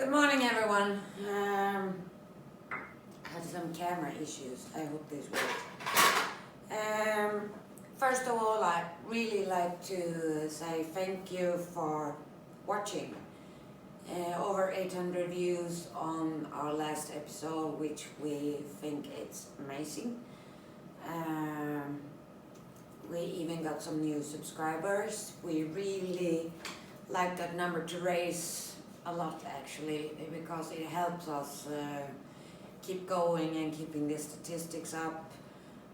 Good morning, everyone. I had some camera issues. I hope this works. First of all, I'd really like to say thank you for watching. Over 800 views on our last episode, which we think it's amazing. We even got some new subscribers. We really like that number to raise a lot, actually, because it helps us keep going and keeping the statistics up.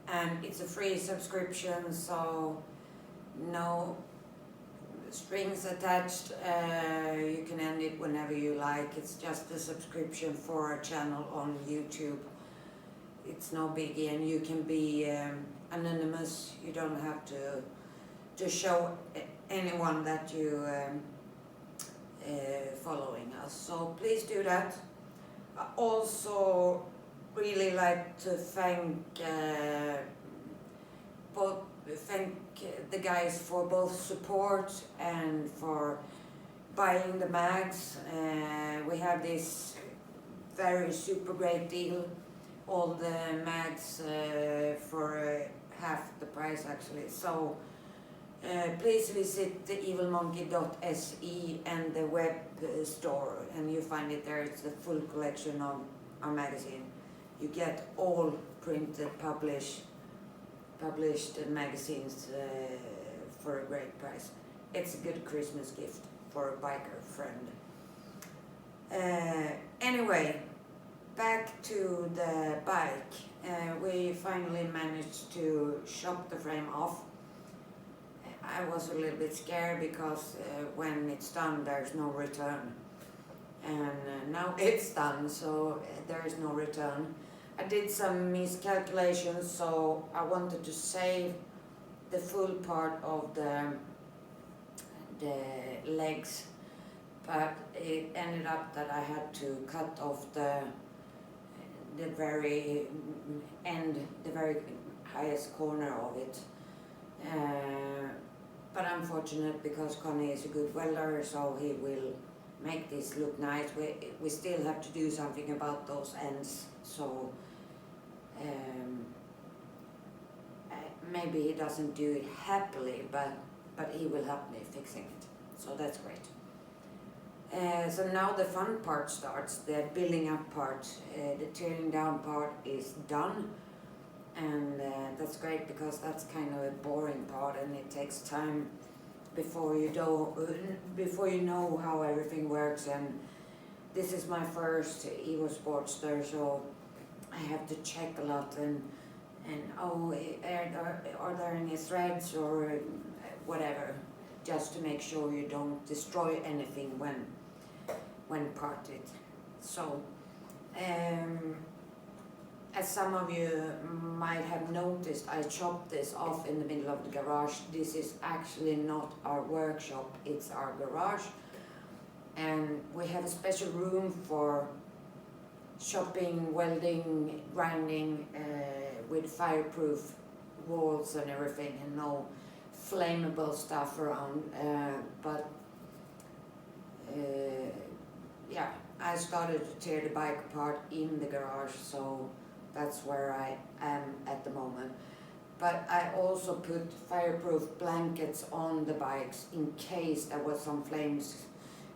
And it's a free subscription, so no strings attached. You can end it whenever you like. It's just a subscription for a channel on YouTube. It's no biggie, and you can be anonymous. You don't have to show anyone that you following us. So please do that. I also really like to thank the guys for both support and for buying the mags. We have this very super great deal, all the mags for half the price, actually. So please visit theevilmonkey.se and the web store, and you find it there. It's the full collection of our magazine. You get all printed, published magazines for a great price. It's a good Christmas gift for a biker friend. Anyway, back to the bike. We finally managed to chop the frame off. I was a little bit scared because when it's done, there's no return. And now it's done, so there is no return. I did some miscalculations, so I wanted to save the full part of the legs, but it ended up that I had to cut off the very end, the very highest corner of it. But I'm fortunate because Connie is a good welder, so he will make this look nice. We still have to do something about those ends, so maybe he doesn't do it happily, but he will help me fixing it, so that's great. So now the fun part starts, the building up part. The tearing down part is done, and that's great because that's kind of a boring part, and it takes time before you know how everything works. And this is my first Evo Sportster, so I have to check a lot and oh, are there any threads or whatever, just to make sure you don't destroy anything when parted. So as some of you might have noticed, I chopped this off in the middle of the garage. This is actually not our workshop, it's our garage. And we have a special room for chopping, welding, grinding, with fireproof walls and everything, and no flammable stuff around. Yeah, I started to tear the bike apart in the garage, so that's where I am at the moment. But I also put fireproof blankets on the bikes in case there was some flames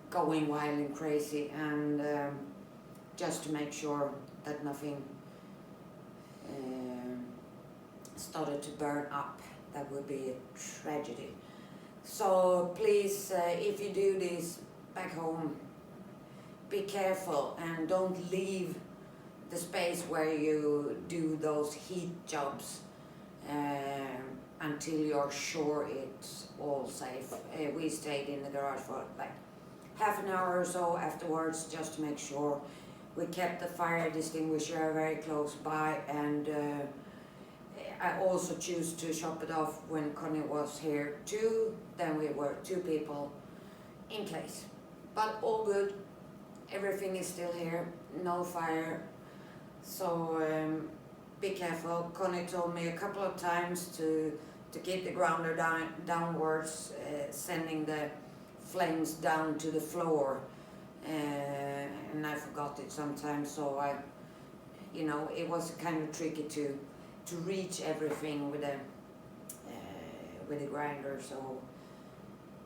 going wild and crazy, and just to make sure that nothing started to burn up. That would be a tragedy. So please, if you do this back home, be careful and don't leave the space where you do those heat jobs until you're sure it's all safe. We stayed in the garage for like half an hour or so afterwards, just to make sure. We kept the fire extinguisher very close by, and I also choose to chop it off when Connie was here too. Then we were 2 people in case. But all good, everything is still here, no fire. So be careful. Connie told me a couple of times to keep the grounder downwards, sending the flames down to the floor. and I forgot it sometimes, so it was kind of tricky to reach everything with a grinder. So,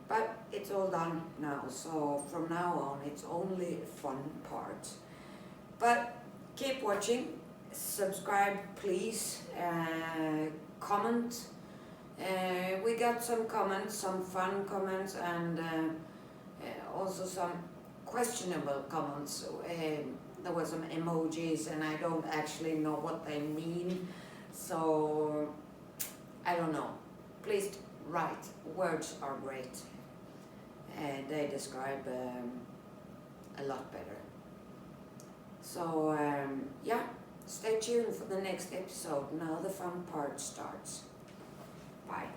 but it's all done now. So from now on, it's only fun part. But keep watching, subscribe, please, comment. We got some comments, some fun comments, and also some questionable comments. There were some emojis and I don't actually know what they mean, so I don't know. Please write. Words are great. They describe a lot better. So yeah, stay tuned for the next episode. Now the fun part starts. Bye.